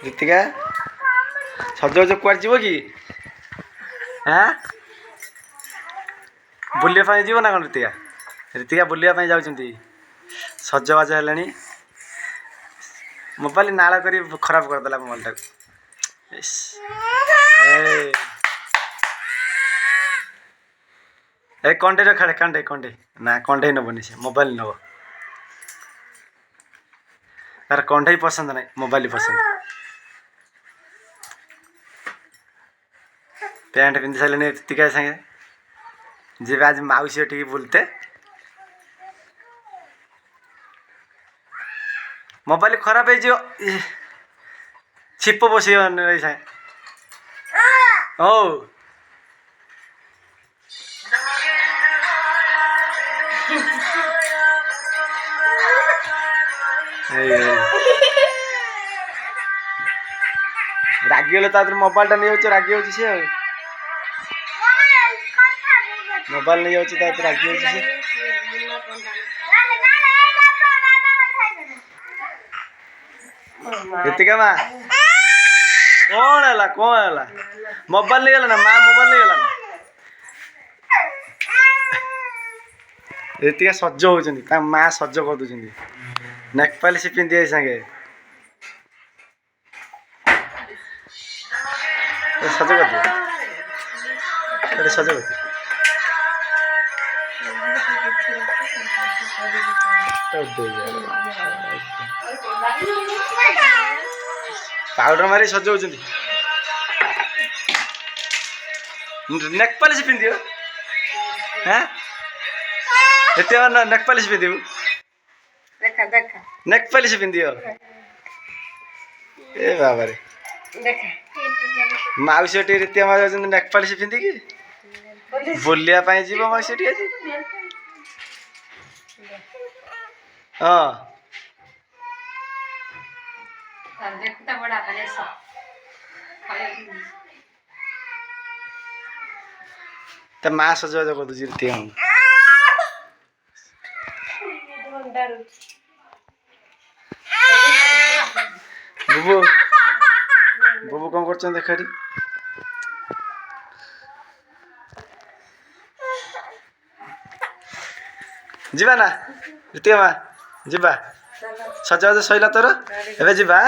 ରୀତିକା ସଜବାଜ କୁଆଡ଼େ ଯିବ କି? ହାଁ ବୁଲିବା ପାଇଁ ଯିବ ନା କ'ଣ ରୀତିକା? ରୀତିକା ବୁଲିବା ପାଇଁ ଯାଉଛନ୍ତି। ସଜବାଜ ହେଲେଣି। ମୋବାଇଲ ନାଳ କରି ଖରାପ କରିଦେଲା ମୋବାଇଲଟାକୁ। ଏ କଣ୍ଢେଇର ଖେଳେ କଣ୍ଢେଇ ନା କଣ୍ଢେଇ ନେବନି ସେ ମୋବାଇଲ ନେବ। ତାର କଣ୍ଢେଇ ପସନ୍ଦ ନାହିଁ ମୋବାଇଲ ପସନ୍ଦ। ପ୍ୟାଣ୍ଟ ପିନ୍ଧି ସାରିଲେଣି ରୀତିକା ସାଙ୍ଗେ ଯିବେ ଆଜି ମାଉସୀ ଟିକେ ବୁଲତେ। ମୋବାଇଲ ଖରାପ ହେଇଯିବ ଛିପ ବସିବ ଏଇ ସାଙ୍ଗେ। ହଉ ରାଗିଗଲେ ତା ଦେହରେ ମୋବାଇଲଟା ନେଇଯାଉଛି ରାଗି ଯାଉଛି ସିଏ ଆଉ। ମୋବାଇଲ ନେଇଯାଉଛି ତା ଦେହରେ ରାଗି ଯାଉଛି ସିଏ। ରୀତିକା ମା କ'ଣ ହେଲା ମୋବାଇଲ ନେଇଗଲା ନା? ମା ମୋବାଇଲ ନେଇଗଲା ନା? ରୀତିକା ସଜ ହଉଛନ୍ତି ତା ମା ସଜ କରିଦଉଛନ୍ତି। ନେକପାଲିସ ପିନ୍ଧି ସାଙ୍ଗେ ସଜ କରିଦିଅ ସଜ କରିଦିଅ। ପାଉଡର ମାରି ସଜଉଛନ୍ତି। ନେକପାଲିସ ପିନ୍ଧିବ। ହାଁ ଏତେ ନେକପାଲିସ ପିନ୍ଧିବୁ? ନେକପାଲିସ ପିନ୍ଧିବ? ଏ ବାବାରେ ମାଉସୀ ଟିକେ ରୀତିକା ମା ଯାଉଛନ୍ତି ନେକପାଲିସ ପିନ୍ଧିକି ବୁଲିବା ପାଇଁ ଯିବ ମାଉସୀ ଟିକେ ଆଜି। ହଁ ତା ମା ସଜବାଜ କରିଦଉଛି ରୀତିକା। ବୁବୁ ବୁବୁ କ'ଣ କରୁଛନ୍ତି ଦେଖ ଏଠି। ଯିବା ନା ରୀତିକା ମା ଯିବା? ସଜବାଜ ସଇଲା ତୋର ଏବେ ଯିବା।